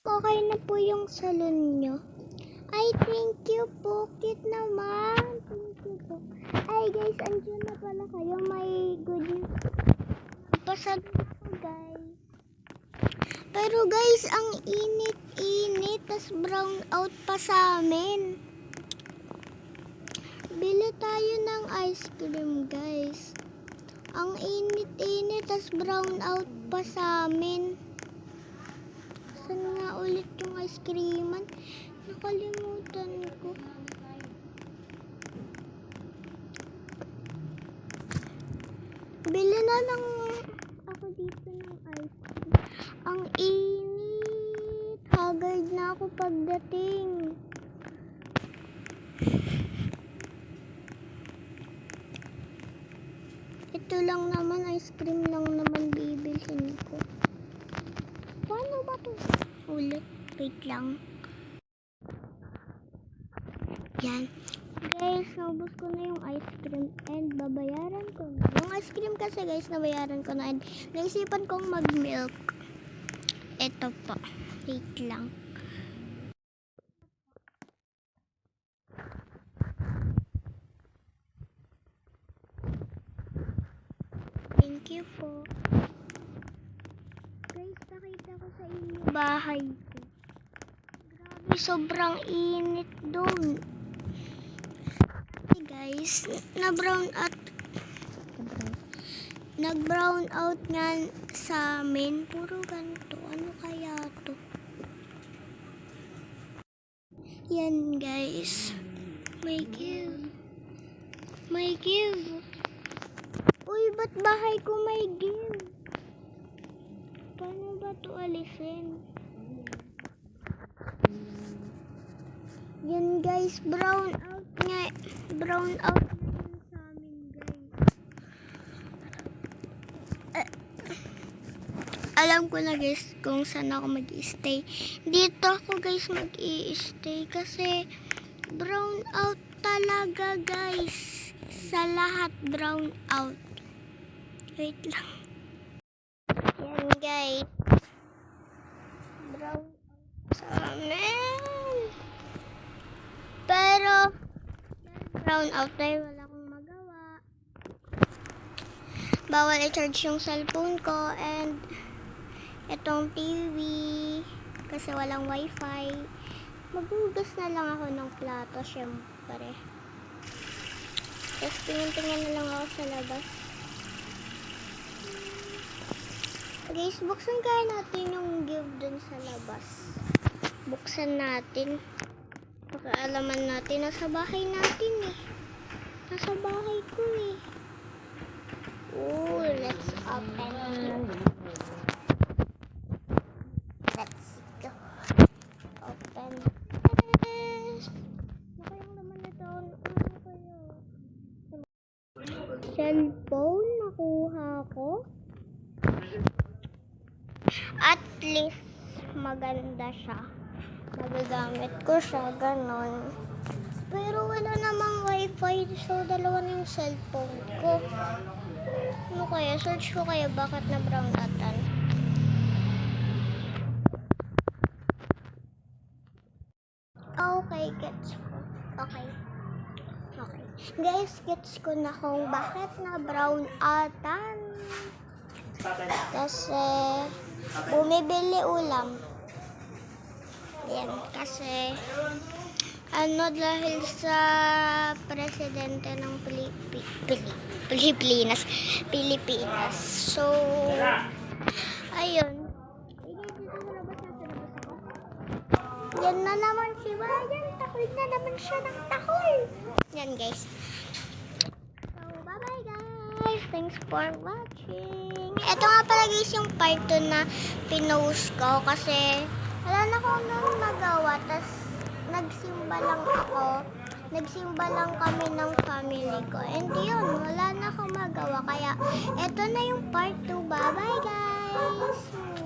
Okay na po yung salon nyo. Ay, thank you po. Cute naman. Thank you po. Ay, guys, andyan na pala kayo. May good news. Pasado po, guys. Pero, guys, ang init-init. Tas brown out pa sa amin. Bili tayo ng ice cream, guys. Ang init-init. Tas brown out pa sa amin. Saan nga ulit yung ice creaman? Nakalimutan ko. Bili na lang ako dito ng ice cream. Ang init. Haggard na ako pagdating. Ito lang naman, ice cream lang naman bibilhin ko. Paano ba to? Ulit. Wait lang. Yan. Guys, naubos ko na yung ice cream and babayaran ko na. Yung ice cream kasi guys, nabayaran ko na and naisipan kong mag-milk. Ito po. Wait lang. Thank you po. Guys, pakita ko sa inyo bahay ko. Grabe, sobrang init doon. Guys, nag-brown out nga sa amin. Puro ganito. Ano kaya to? Yan, guys. May give. Uy, ba't bahay ko may give? Paano ba to alisin? Yan, guys, brown out nga sa amin, guys. Alam ko na, guys, kung saan ako mag-i-stay. Dito ako, guys, mag-i-stay kasi brown out talaga, guys. Sa lahat brown out. Wait lang. Yan, guys. Brown out sa amin. Pero brown out na yun, wala akong magawa. Bawal i-charge yung cellphone ko and itong TV kasi walang wifi. Maghugas na lang ako ng plato, syempre. Tapos tingin-tingin na lang ako sa labas. Guys, buksan kaya natin yung give dun sa labas. Buksan natin. Pagkaalaman natin, nasa bahay natin eh. Nasa bahay ko eh. Oh, let's open it. Let's go. Open. Yes! Ano kayang naman ito? Ano kayo? Cellphone, nakuha ko. At least, maganda siya. Magagamit ko siya, ganon. Pero wala namang wifi, so dalawa na yung cellphone ko. Ano kaya? Search ko kaya bakit na brown atan. Okay, gets ko. Okay. Guys, gets ko na kung bakit na brown atan. Kasi bumibili ulam. Yan, kasi dahil sa presidente ng Pilipinas. So, ayun. Yan na naman si Bayan. Takol na naman siya ng takol. Yan, guys. So, bye-bye, guys. Thanks for watching. Ito nga pala, guys, yung part 2 na pinost ko kasi wala na akong nang magawa. Tas nagsimba lang kami ng family ko. And yun, wala na akong magawa. Kaya, eto na yung part 2. Bye-bye, guys!